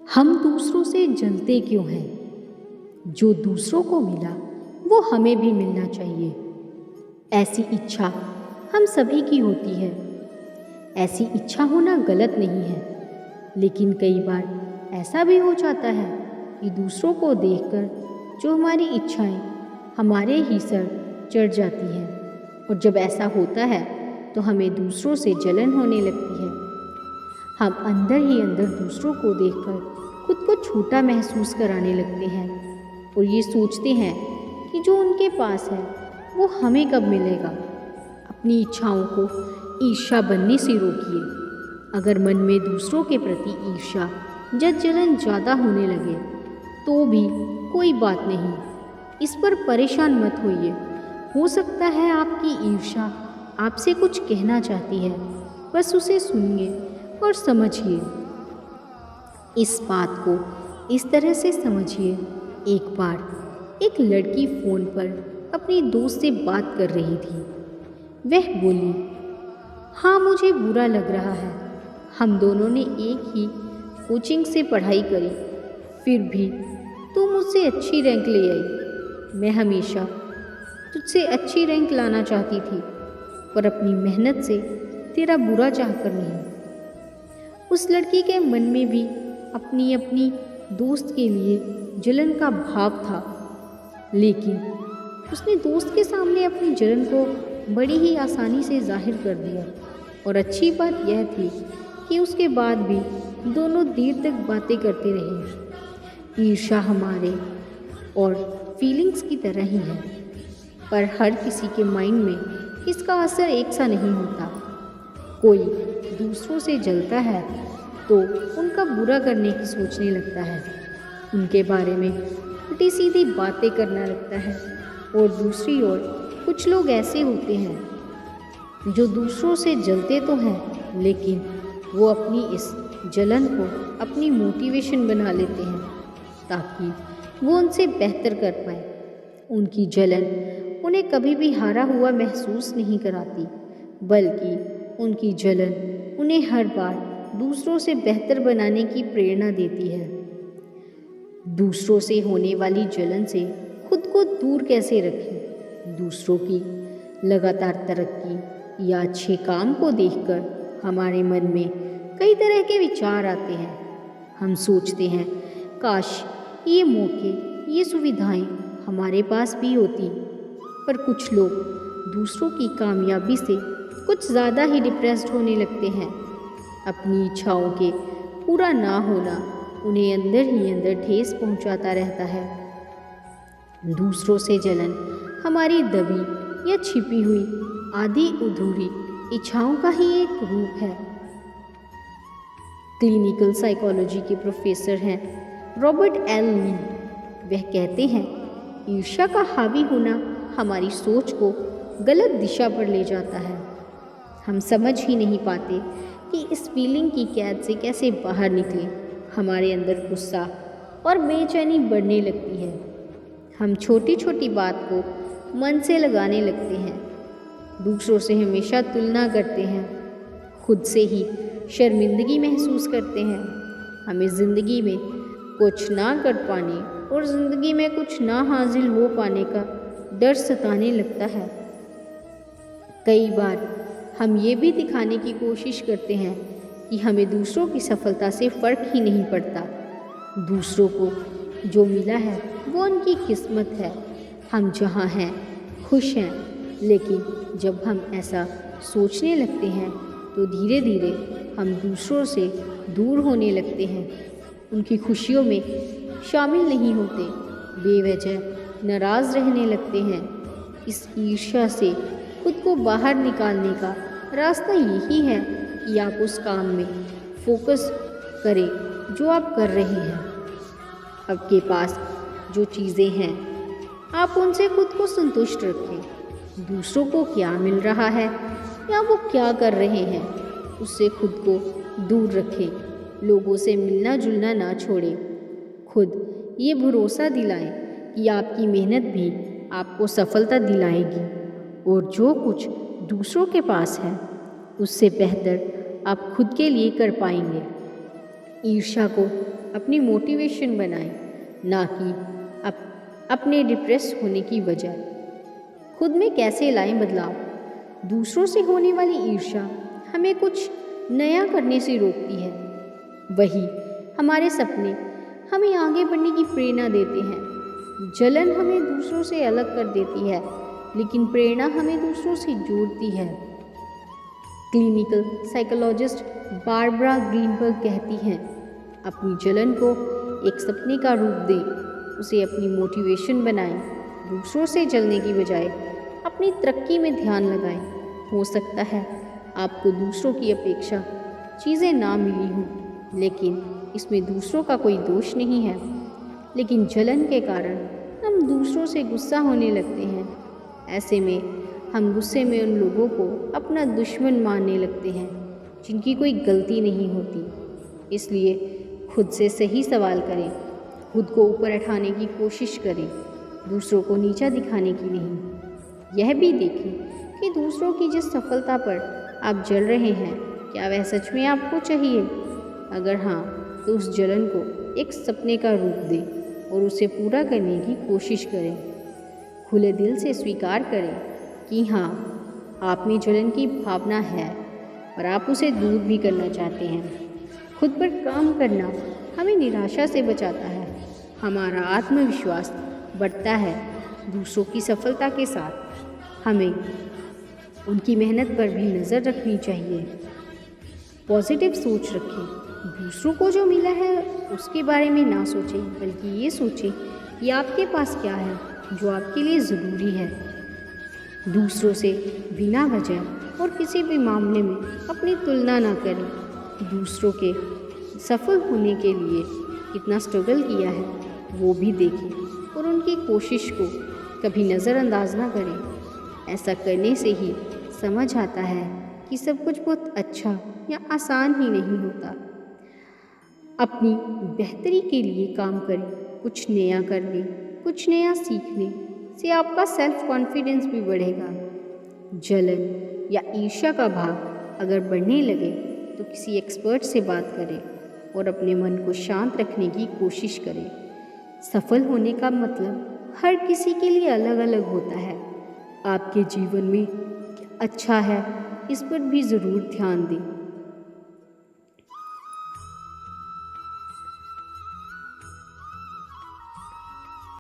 हम दूसरों से जलते क्यों हैं? जो दूसरों को मिला वो हमें भी मिलना चाहिए। ऐसी इच्छा हम सभी की होती है। ऐसी इच्छा होना गलत नहीं है, लेकिन कई बार ऐसा भी हो जाता है कि दूसरों को देखकर जो हमारी इच्छाएं हमारे ही सर चढ़ जाती हैं, और जब ऐसा होता है तो हमें दूसरों से जलन होने लगती है। हम अंदर ही अंदर दूसरों को देखकर खुद को छोटा महसूस कराने लगते हैं और ये सोचते हैं कि जो उनके पास है वो हमें कब मिलेगा। अपनी इच्छाओं को ईर्ष्या बनने से रोकिए। अगर मन में दूसरों के प्रति ईर्ष्या जलन ज़्यादा होने लगे तो भी कोई बात नहीं, इस पर परेशान मत होइए। हो सकता है आपकी ईर्ष्या आपसे कुछ कहना चाहती है, बस उसे सुनिए और समझिए। इस बात को इस तरह से समझिए, एक बार एक लड़की फ़ोन पर अपनी दोस्त से बात कर रही थी। वह बोली, हाँ मुझे बुरा लग रहा है, हम दोनों ने एक ही कोचिंग से पढ़ाई करी, फिर भी तू मुझसे अच्छी रैंक ले आई। मैं हमेशा तुझसे अच्छी रैंक लाना चाहती थी, पर अपनी मेहनत से तेरा बुरा चाहकर नहीं। उस लड़की के मन में भी अपनी अपनी दोस्त के लिए जलन का भाव था, लेकिन उसने दोस्त के सामने अपनी जलन को बड़ी ही आसानी से जाहिर कर दिया। और अच्छी बात यह थी कि उसके बाद भी दोनों देर तक बातें करते रहे। ईर्ष्या हमारे और फीलिंग्स की तरह ही है, पर हर किसी के माइंड में इसका असर एक सा नहीं होता। कोई दूसरों से जलता है तो उनका बुरा करने की सोचने लगता है, उनके बारे में उल्टी सीधी बातें करना लगता है। और दूसरी ओर कुछ लोग ऐसे होते हैं जो दूसरों से जलते तो हैं, लेकिन वो अपनी इस जलन को अपनी मोटिवेशन बना लेते हैं ताकि वो उनसे बेहतर कर पाए। उनकी जलन उन्हें कभी भी हारा हुआ महसूस नहीं कराती, बल्कि उनकी जलन उन्हें हर बार दूसरों से बेहतर बनाने की प्रेरणा देती है। दूसरों से होने वाली जलन से खुद को दूर कैसे रखें? दूसरों की लगातार तरक्की या अच्छे काम को देखकर हमारे मन में कई तरह के विचार आते हैं। हम सोचते हैं, काश ये मौके, ये सुविधाएं हमारे पास भी होती। पर कुछ लोग दूसरों की कामयाबी से कुछ ज़्यादा ही डिप्रेस्ड होने लगते हैं। अपनी इच्छाओं के पूरा ना होना उन्हें अंदर ही अंदर ठेस पहुंचाता रहता है। दूसरों से जलन हमारी दबी या छिपी हुई आधी अधूरी इच्छाओं का ही एक रूप है। क्लिनिकल साइकोलॉजी के प्रोफेसर हैं रॉबर्ट एल ली। वह कहते हैं, ईर्ष्या का हावी होना हमारी सोच को गलत दिशा पर ले जाता है। हम समझ ही नहीं पाते कि इस फीलिंग की कैद से कैसे बाहर निकले। हमारे अंदर गुस्सा और बेचैनी बढ़ने लगती है। हम छोटी छोटी बात को मन से लगाने लगते हैं, दूसरों से हमेशा तुलना करते हैं, खुद से ही शर्मिंदगी महसूस करते हैं। हमें ज़िंदगी में कुछ ना कर पाने और ज़िंदगी में कुछ ना हासिल हो पाने का डर सताने लगता है। कई बार हम ये भी दिखाने की कोशिश करते हैं कि हमें दूसरों की सफलता से फ़र्क ही नहीं पड़ता। दूसरों को जो मिला है वो उनकी किस्मत है, हम जहाँ हैं खुश हैं। लेकिन जब हम ऐसा सोचने लगते हैं तो धीरे धीरे हम दूसरों से दूर होने लगते हैं, उनकी खुशियों में शामिल नहीं होते, बेवजह नाराज़ रहने लगते हैं। इस ईर्ष्या से खुद को बाहर निकालने का रास्ता यही है कि आप उस काम में फोकस करें जो आप कर रहे हैं। आपके पास जो चीज़ें हैं आप उनसे खुद को संतुष्ट रखें। दूसरों को क्या मिल रहा है या वो क्या कर रहे हैं उससे खुद को दूर रखें। लोगों से मिलना जुलना ना छोड़ें। खुद ये भरोसा दिलाएं कि आपकी मेहनत भी आपको सफलता दिलाएगी, और जो कुछ दूसरों के पास है उससे बेहतर आप खुद के लिए कर पाएंगे। ईर्ष्या को अपनी मोटिवेशन बनाएं, ना कि अपने डिप्रेस होने की वजह। खुद में कैसे लाएं बदलाव? दूसरों से होने वाली ईर्ष्या हमें कुछ नया करने से रोकती है। वही हमारे सपने हमें आगे बढ़ने की प्रेरणा देते हैं। जलन हमें दूसरों से अलग कर देती है, लेकिन प्रेरणा हमें दूसरों से जोड़ती है। क्लिनिकल साइकोलॉजिस्ट बारबरा ग्रीनबर्ग कहती हैं, अपनी जलन को एक सपने का रूप दें, उसे अपनी मोटिवेशन बनाएं। दूसरों से जलने की बजाय अपनी तरक्की में ध्यान लगाएं। हो सकता है आपको दूसरों की अपेक्षा चीज़ें ना मिली हों, लेकिन इसमें दूसरों का कोई दोष नहीं है। लेकिन जलन के कारण हम दूसरों से गुस्सा होने लगते हैं। ऐसे में हम गुस्से में उन लोगों को अपना दुश्मन मानने लगते हैं जिनकी कोई गलती नहीं होती। इसलिए खुद से सही सवाल करें, खुद को ऊपर उठाने की कोशिश करें, दूसरों को नीचा दिखाने की नहीं। यह भी देखें कि दूसरों की जिस सफलता पर आप जल रहे हैं, क्या वह सच में आपको चाहिए? अगर हाँ, तो उस जलन को एक सपने का रूप दें और उसे पूरा करने की कोशिश करें। खुले दिल से स्वीकार करें कि हाँ, आप में जलन की भावना है और आप उसे दूर भी करना चाहते हैं। खुद पर काम करना हमें निराशा से बचाता है, हमारा आत्मविश्वास बढ़ता है। दूसरों की सफलता के साथ हमें उनकी मेहनत पर भी नज़र रखनी चाहिए। पॉजिटिव सोच रखें, दूसरों को जो मिला है उसके बारे में ना सोचें, बल्कि ये सोचें कि आपके पास क्या है जो आपके लिए ज़रूरी है। दूसरों से बिना वजह और किसी भी मामले में अपनी तुलना ना करें। दूसरों के सफल होने के लिए कितना स्ट्रगल किया है वो भी देखें और उनकी कोशिश को कभी नज़रअंदाज ना करें। ऐसा करने से ही समझ आता है कि सब कुछ बहुत अच्छा या आसान ही नहीं होता। अपनी बेहतरी के लिए काम करें, कुछ नया करने, कुछ नया सीखने से आपका सेल्फ कॉन्फिडेंस भी बढ़ेगा। जलन या ईर्ष्या का भाव अगर बढ़ने लगे तो किसी एक्सपर्ट से बात करें और अपने मन को शांत रखने की कोशिश करें। सफल होने का मतलब हर किसी के लिए अलग अलग होता है। आपके जीवन में क्या अच्छा है, इस पर भी ज़रूर ध्यान दें।